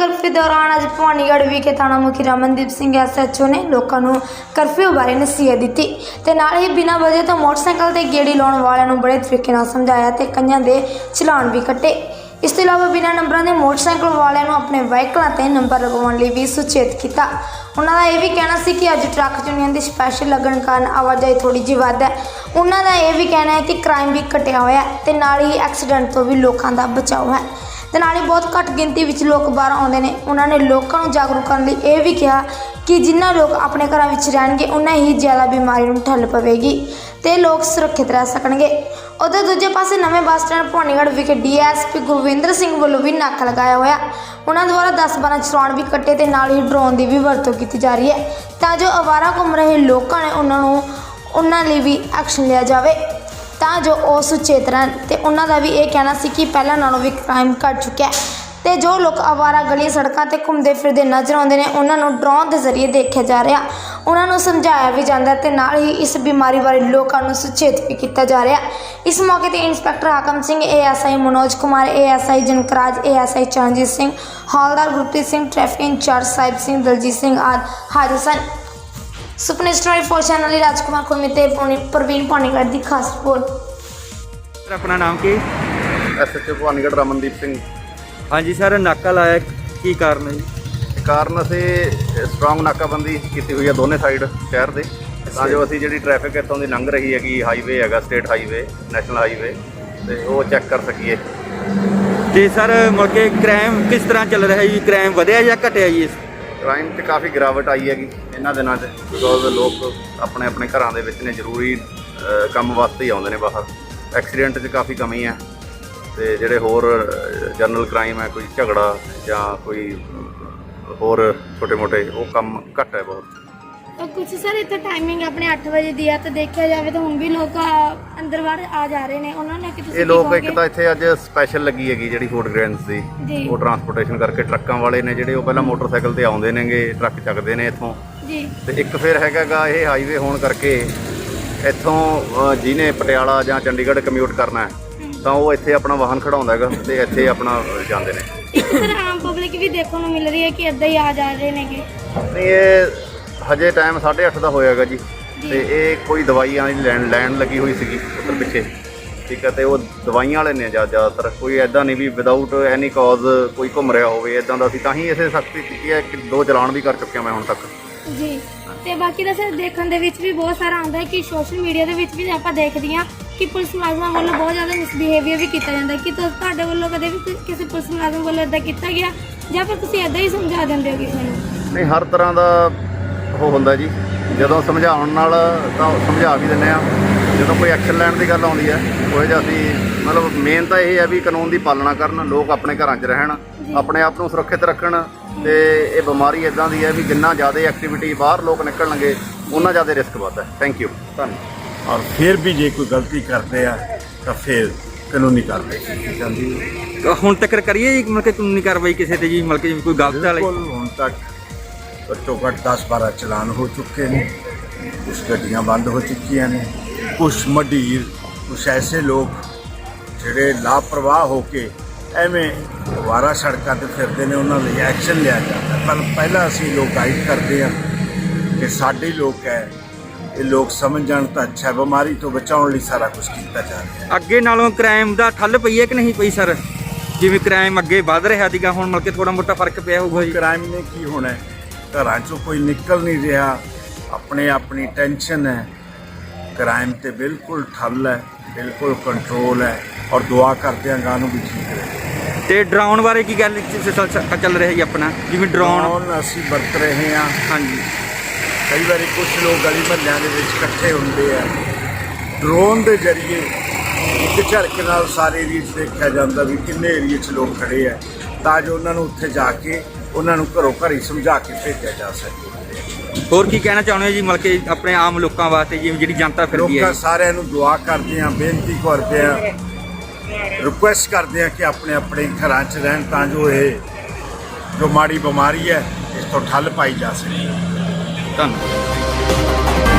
Curfew दौरान अज भवानीगढ़ विखे थाणा मुखी Ramandeep Singh SHO ने लोगों को कर्फ्यू बारे नसीहत दी ते नाल ही बिना वजह तो मोटरसाइकिल ते गेड़ी लाने वालों बड़े तरीके नाल समझाया ते कईयां दे चलान भी कटे। इस तो इलावा बिना नंबरों के मोटरसाइकिल वालों अपने व्हीकलों पर नंबर लगवाने लिए भी सुचेत किया। उन्होंने यह भी कहना सी कि अज ट्रक यूनियन की स्पैशल लगन कारण आवाजाही थोड़ी जी वध है। उन्होंने यह भी कहना है कि क्राइम भी घटिया होया ते नाल ही एक्सीडेंट तो भी लोगों का बचाव है ते नाल ही बहुत घट गिनती में लोग बाहर आते हैं। उन्होंने लोगों को जागरूक करने लिए यह भी कहा कि जिन्ना लोग अपने घरों में रहेंगे उन्ना ही ज़्यादा बीमारी में ठल पवेगी तो लोग सुरक्षित रह सकेंगे। उधर दूजे पासे नवे बस स्टैंड भवानीगढ़ विखे DSP गुरविंदर सिंह वालों भी नाका लगाया होया। उन्होंने द्वारा 10-12 चलान भी कट्टे ते नाल ही ड्रोन की भी वरतों की जा रही है तां जो आवारा घूम रहे लोगों ने उन्होंने भी एक्शन लिया जाए तां जो वो सुचेत रहन ते उन्हों का भी ये कहना सी कि पहले नालों भी क्राइम घट चुका है ते जो लोग आवारा गलियां सड़कों पर घूमते फिरते नजर आते हैं उन्होंने ड्रोन के जरिए देखा जा रहा, उन्होंने समझाया भी जाता है ते नाल ही इस बीमारी बारे लोगों को सुचेत भी किया जा रहा। इस मौके पर inspector Hakam Singh, ASI Manoj Kumar, ASI Jankaraj, ASI Charanjit Singh, हौलदार गुरप्रीत सिंह, ट्रैफिक इंचार्ज साहिब सिंह, दलजीत सिंह आदि हाजिर सन। सुपने स्टोरी 4 चैनल राजकुमार खुरमी प्रवीण भवानीगढ़ की खास रिपोर्ट। अपना नाम की? SHO भवानीगढ़ रमनदीप सिंह। हाँ जी सर, नाका लाया की कारण है जी? कारण असीं स्ट्रोंग नाकाबंदी की हुई है दोनों साइड शहर के तां जो असीं जिहड़ी ट्रैफिक इत्थों दी लंघ रही है कि हाईवे है स्टेट हाईवे नैशनल हाईवे तो वो चैक कर सकीए। तो सर मुड़ के क्राइम किस तरह चल रहा है जी? क्राइम वधिया या घटिया जी? क्राइम से काफ़ी गिरावट आई हैगी इन्हां दिनां च बिकॉज लोग अपने अपने घरां दे विच ने जरूरी काम वास्ते ही आउंदे ने बाहर। एक्सीडेंट च काफ़ी कमी है तो जोड़े होर जनरल क्राइम है कोई झगड़ा या कोई होर छोटे मोटे वो कम घट है बहुत। तो कुछ सर इतना टाइमिंग अपने 8 बजे दिया तो देखा जाए तो हुण भी लोग अंदर बाहर आ जा रहे हैं उन्होंने कि ये लोग एक तो इत्थे अज स्पैशल लगी हैगी जिहड़ी फूड ग्रेन्स की वो ट्रांसपोर्टेशन करके ट्रकों वाले ने जिहड़े वो पहला मोटरसाइकिल ते आउंदे नेगे ट्रक चकदे ने इत्थों ते एक फिर हैगा ये हाईवे होण करके इत्थों जिहने पटियाला जां चंडीगढ़ कम्यूट करना है तो वो इत्थे अपना वाहन खड़ाउंदा हैगा ते इत्थे अपना जांदे ने। सर आम पब्लिक भी देखने को मिल रही है कि इदां ही आ जा रहे नेगे। नहीं ये हजे टाइम 8:30 का होएगा जी ते ये कोई दवाइयां दी लैन लगी हुई सीगी उधर पिछे, ठीक है तो वो दवाइयां वाले ने ज़्यादातर कोई ऐदा नहीं भी विदाउट एनी कॉज कोई घूम रहा होवे इदां दा। तां ही इसे सख्ती की है कि 2 चलान भी कर चुके मैं हुण तक जी। ते बाकी दा सर देखने दे विच भी बहुत सारा आंदा है कि सोशल मीडिया दे विच भी आपां देखदे हां कि पुलिस मुलाजमां वालों बहुत ज़्यादा मिसबिहेवियर भी किया जाता है कि तुहाडे वालों कदे भी किसी पुलिस मुलाजम वालों इदां किया गया जां फिर तुसीं इदां ही समझा दिंदे हो किसी नूं? नहीं हर तरह का वो हुंदा जी, जदों समझाउण नाल तां समझा भी दिंदे आ, जदों कोई एक्शन लैण दी गल आउंदी है वो जिहा असीं मतलब मेन तो यह है भी कानून की पालना करन, लोग अपने घरां च रहन, अपने आप को सुरक्षित रखन तो ये बीमारी इदां दी है भी जिन्ना ज़्यादा एक्टिविटी बाहर लोग निकलणगे उन्ना ज़्यादा रिस्क बढ़ता है। थैंक यू धन्यवाद। और फिर भी जे कोई गलती करते हैं तो फिर कानूनी कार्रवाई की जाती है। तो हुण तक करिए जी मतलब कानूनी कार्रवाई किसी ते जी मतलब कि कोई गलत वाले? बिल्कुल हुण तक घट्टो घट्ट 10-12 चलान हो चुके हैं, कुछ गड्डियां बंद हो चुकी ने, कुछ मडीर कुछ ऐसे लोग जिहड़े लापरवाह होके एवें वारा सड़कों पर फिरते हैं उन्होंने एक्शन लिया जाता है। पर पहला असी लोग गाइड करते हैं कि साडे लोग है ये लोग समझ जान तो अच्छा है, बीमारी तो बचाने लिए सारा कुछ किया जा रहा है। अगे नालों क्राइम का ठल पई है कि नहीं पई सर? जिवें क्राइम अगे वध रहा सीगा हुण मतलब कि थोड़ा मोटा फर्क पिया होगा जी? क्राइम ने की होना है, घरां चों कोई निकल नहीं रहा, अपने अपनी टेंशन है, क्राइम तो बिल्कुल ठल है, बिल्कुल कंट्रोल है और दुआ करते हैं गानों भी ठीक रहे। तो ड्रोन बारे की गल चल रहा है जी अपना जिवें ड्रोन असीं वरत रहे हैं? हाँ जी, कई बार कुछ लोग गली महल्लों के इकट्ठे होंगे हैं, ड्रोन के जरिए एक झड़के नाल सारे एरिए देखा जाता भी किन्ने एरिए लोग खड़े हैं ताकि उन्होंने उत्थे जाके उन्होंने घरों घर ही समझा के भेजा जा सके। होर की कहना चाहुंदे जी मतलब कि अपने आम लोगों वास्ते जिहड़ी जनता फिरदी है? सारे दुआ करते हैं, बेनती करते हैं, रिक्वेस्ट करते हैं कि अपने अपने घरां च रहन तां जो ये जो माड़ी बीमारी है इस तो ठल पाई जा सके। धन्यवाद।